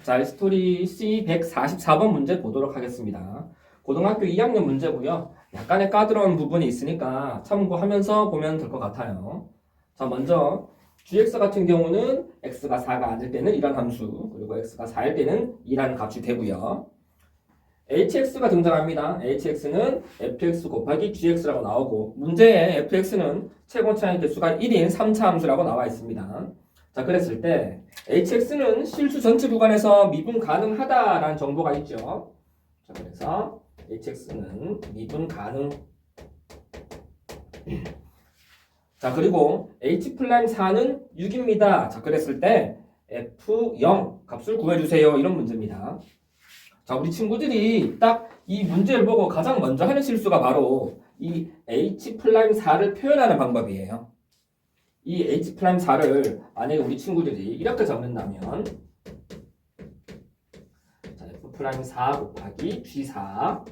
자, 스토리 C 144번 문제 보도록 하겠습니다. 고등학교 2학년 문제고요. 약간의 까다로운 부분이 있으니까 참고하면서 보면 될 것 같아요. 자, 먼저 gx 같은 경우는 x가 4가 아닐 때는 이런 함수, 그리고 x가 4일 때는 2라는 값이 되고요. hx가 등장합니다. hx는 fx 곱하기 gx라고 나오고, 문제에 fx는 최고차의 개수가 1인 3차 함수라고 나와 있습니다. 자, 그랬을 때 hx는 실수 전체 구간에서 미분 가능하다라는 정보가 있죠. 자, 그래서 hx는 미분 가능. 자, 그리고 h'4는 6입니다. 자, 그랬을 때 f0 값을 구해주세요. 이런 문제입니다. 자, 우리 친구들이 딱 이 문제를 보고 가장 먼저 하는 실수가 바로 이 h'4를 표현하는 방법이에요. 이 h'4를 만약에 우리 친구들이 이렇게 적는다면, 자, f'4 곱하기 g4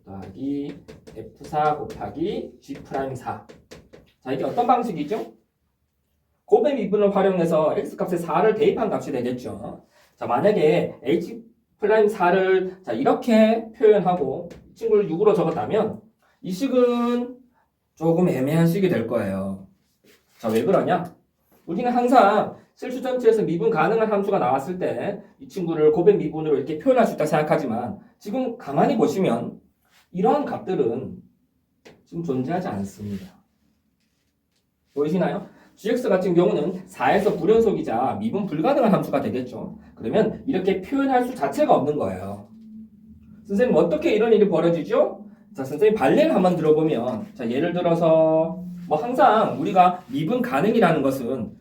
더하기 f4 곱하기 g'4. 자, 이게 어떤 방식이죠? 곱의 미분을 활용해서 x값에 4를 대입한 값이 되겠죠. 자, 만약에 h'4를 자, 이렇게 표현하고 이 친구를 6으로 적었다면 이 식은 조금 애매한 식이 될 거예요. 자, 왜 그러냐? 우리는 항상 실수 전체에서 미분 가능한 함수가 나왔을 때 이 친구를 곱의 미분으로 이렇게 표현할 수 있다 생각하지만, 지금 가만히 보시면 이러한 값들은 지금 존재하지 않습니다. 보이시나요? gx 같은 경우는 4에서 불연속이자 미분 불가능한 함수가 되겠죠. 그러면 이렇게 표현할 수 자체가 없는 거예요. 선생님, 어떻게 이런 일이 벌어지죠? 자, 선생님 발례를 한번 들어보면, 자, 예를 들어서 뭐 항상 우리가 미분 가능이라는 것은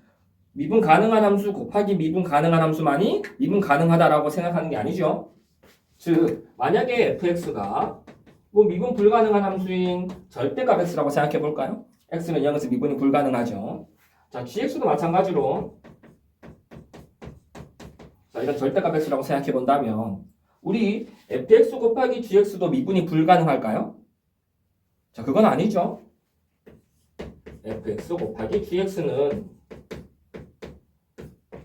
미분 가능한 함수 곱하기 미분 가능한 함수만이 미분 가능하다라고 생각하는 게 아니죠. 즉, 만약에 fx가 뭐 미분 불가능한 함수인 절대값 x라고 생각해 볼까요? x는 0에서 미분이 불가능하죠. 자, gx도 마찬가지로, 자, 이런 절대값 x라고 생각해 본다면 우리 fx 곱하기 gx도 미분이 불가능할까요? 자, 그건 아니죠. fx 곱하기 gx는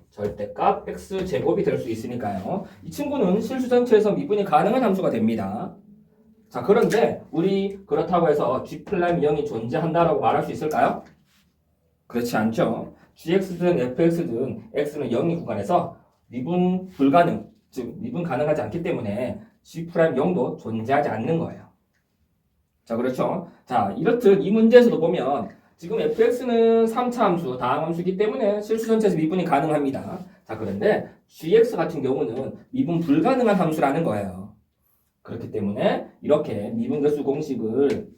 절대값 x제곱이 될 수 있으니까요. 이 친구는 실수 전체에서 미분이 가능한 함수가 됩니다. 자, 그런데 우리 그렇다고 해서 g'0이 존재한다라고 말할 수 있을까요? 그렇지 않죠. gx든 fx든 x는 0이 구간에서 미분 불가능, 즉 미분 가능하지 않기 때문에 g'0도 존재하지 않는 거예요. 자, 그렇죠. 자, 이렇듯 이 문제에서도 보면 지금 fx는 3차 함수, 다항 함수이기 때문에 실수 전체에서 미분이 가능합니다. 자, 그런데 gx 같은 경우는 미분 불가능한 함수라는 거예요. 그렇기 때문에 이렇게 미분계수 공식을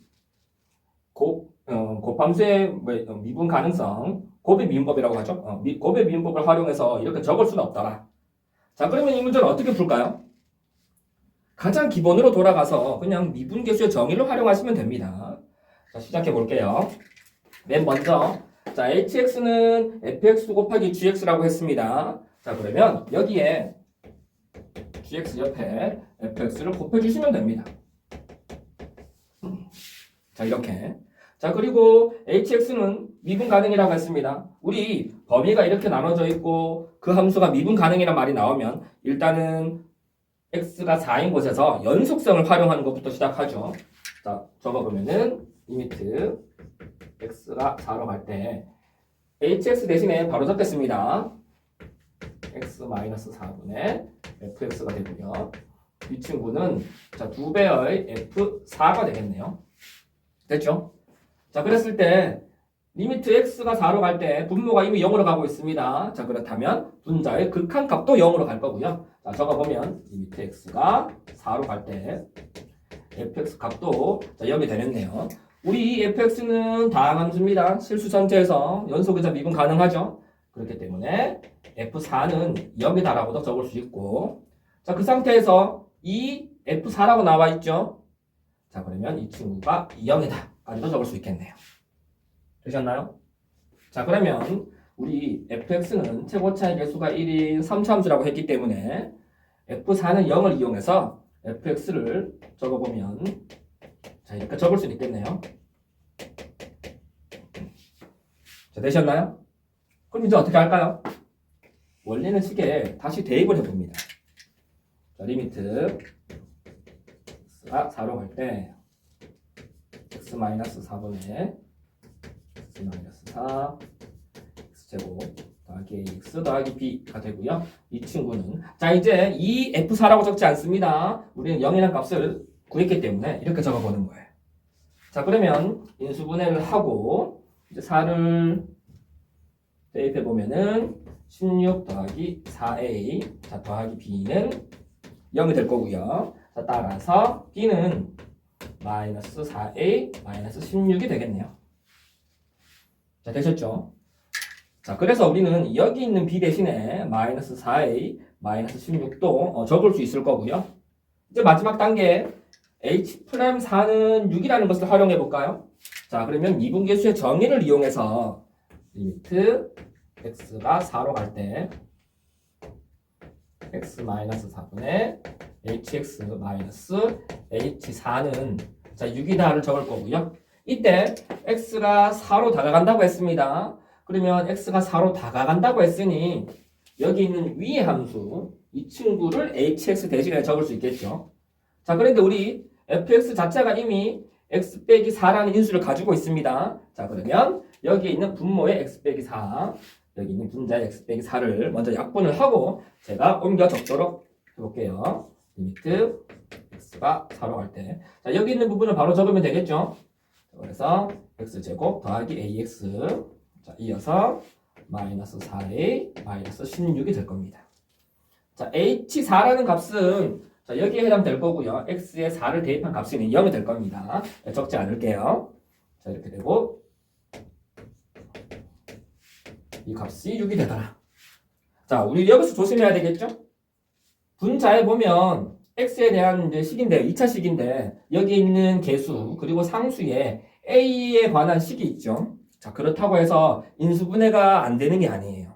곱함수의 미분 가능성, 곱의 미분법이라고 하죠. 곱의 미분법을 활용해서 이렇게 적을 수는 없더라. 자, 그러면 이 문제는 어떻게 풀까요? 가장 기본으로 돌아가서 그냥 미분계수의 정의를 활용하시면 됩니다. 자, 시작해 볼게요. 맨 먼저, 자, hx는 fx 곱하기 gx라고 했습니다. 자, 그러면 여기에 gx 옆에 fx를 곱해주시면 됩니다. 자, 이렇게. 자, 그리고 hx는 미분 가능이라고 했습니다. 우리 범위가 이렇게 나눠져 있고 그 함수가 미분 가능이란 말이 나오면 일단은 x가 4인 곳에서 연속성을 활용하는 것부터 시작하죠. 자, 적어보면은 리미트 x가 4로 갈 때 hx 대신에 바로 적겠습니다. x-4분의 fx가 되고요. 이 친구는 자, 2배의 f4가 되겠네요. 됐죠? 자, 그랬을 때 리미트 x가 4로 갈 때 분모가 이미 0으로 가고 있습니다. 자, 그렇다면 분자의 극한값도 0으로 갈 거고요. 자, 적어보면 리미트 x가 4로 갈 때 fx 값도 자, 0이 되겠네요. 우리 fx는 다항함수입니다. 실수 전체에서 연속이자 미분 가능하죠. 그렇기 때문에 f4는 0이다라고도 적을 수 있고, 자, 그 상태에서 이 f4라고 나와 있죠. 자, 그러면 이 친구가 0이다 까지도 적을 수 있겠네요. 되셨나요? 자, 그러면 우리 fx는 최고차의 개수가 1인 3차함수라고 했기 때문에 f4는 0을 이용해서 fx를 적어보면 자, 이렇게 적을 수 있겠네요. 자, 되셨나요? 그럼 이제 어떻게 할까요? 원리는 식에 다시 대입을 해봅니다. 자, 리미트 x가 4로 갈 때 x-4분의 x-4 x제곱 더하기 ax 더하기 b가 되고요. 이 친구는 자 이제 이 f4라고 적지 않습니다. 우리는 0이라는 값을 구했기 때문에 이렇게 적어보는 거예요. 자 그러면 인수분해를 하고 이제 4를 대입해 보면은 16 더하기 4a 자 더하기 b는 0이 될 거고요. 자 따라서 b는 마이너스 4a 마이너스 16이 되겠네요. 자 되셨죠? 자 그래서 우리는 여기 있는 b 대신에 마이너스 4a 마이너스 16도 적을 수 있을 거고요. 이제 마지막 단계 h'4는 6이라는 것을 활용해 볼까요? 자 그러면 미분계수의 정의를 이용해서 리미트 x가 4로 갈 때 x-4분의 hx-h4는 자 6이다를 적을 거고요. 이때 x가 4로 다가간다고 했습니다. 그러면 x가 4로 다가간다고 했으니 여기 있는 위의 함수 이 친구를 hx 대신에 적을 수 있겠죠. 자 그런데 우리 fx 자체가 이미 x 빼기 4라는 인수를 가지고 있습니다. 자 그러면 여기에 있는 분모의 x 빼기 4 여기 있는 분자의 x 빼기 4를 먼저 약분을 하고 제가 옮겨 적도록 해볼게요. 리미트 x가 4로 갈 때 자 여기 있는 부분을 바로 적으면 되겠죠. 그래서 x제곱 더하기 ax 자 이어서 마이너스 4a 마이너스 16이 될 겁니다. 자 h4라는 값은 자 여기에 해당될 거고요. x에 4를 대입한 값은 0이 될 겁니다. 적지 않을게요. 자 이렇게 되고 이 값이 6이 되더라. 자 우리 여기서 조심해야 되겠죠? 분자에 보면 x에 대한 이제 식인데 2차 식인데 여기 있는 개수 그리고 상수에 a에 관한 식이 있죠. 자 그렇다고 해서 인수분해가 안 되는 게 아니에요.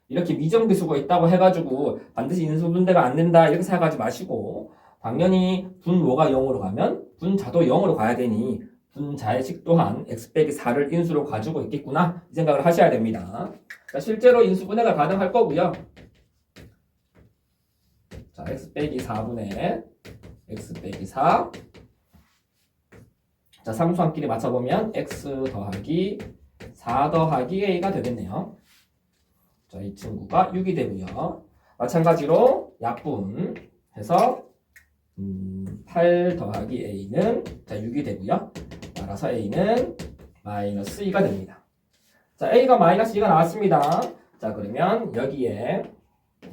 이렇게 미정비수가 있다고 해가지고 반드시 인수분해가 안 된다 이렇게 생각하지 마시고 당연히 분모가 0으로 가면 분자도 0으로 가야 되니 분자의 식 또한 x 빼기 4를 인수로 가지고 있겠구나 이 생각을 하셔야 됩니다. 자, 실제로 인수분해가 가능할 거고요. 자 x 빼기 4분의 x 빼기 4 자 상수함끼리 맞춰보면 x 더하기 4 더하기 a가 되겠네요. 자, 이 친구가 6이 되고요. 마찬가지로 약분해서 8 더하기 a는 자 6이 되고요. 따라서 a는 마이너스 2가 됩니다. 자, a가 마이너스 2가 나왔습니다. 자, 그러면 여기에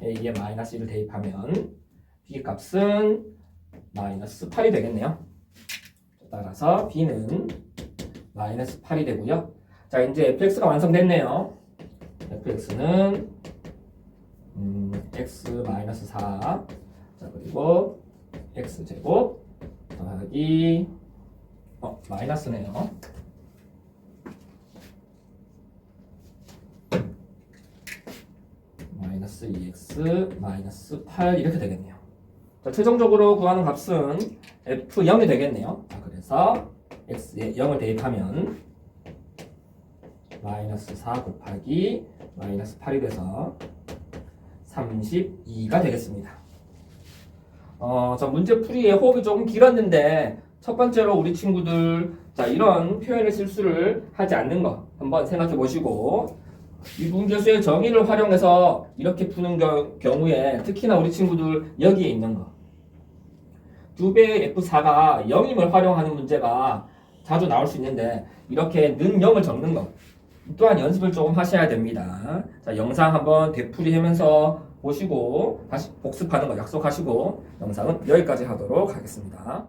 a에 마이너스 2를 대입하면 b 값은 마이너스 8이 되겠네요. 따라서 b는 마이너스 8이 되고요. 자, 이제 fx가 완성됐네요. fx는 x-4 자 그리고 x제곱 더하기 마이너스네요. 마이너스 2x 마이너스 8 이렇게 되겠네요. 자, 최종적으로 구하는 값은 f0이 되겠네요. 자, 그래서 x에 0을 대입하면 마이너스 4 곱하기 마이너스 8이 돼서 32가 되겠습니다. 자, 문제 풀이에 호흡이 조금 길었는데 첫 번째로 우리 친구들 자 이런 표현의 실수를 하지 않는 거 한번 생각해 보시고 미분계수의 정의를 활용해서 이렇게 푸는 경우에 특히나 우리 친구들 여기에 있는 거 2배의 F4가 0임을 활용하는 문제가 자주 나올 수 있는데 이렇게 는 0을 적는 것 또한 연습을 조금 하셔야 됩니다. 자, 영상 한번 되풀이하면서 보시고 다시 복습하는 거 약속하시고 영상은 여기까지 하도록 하겠습니다.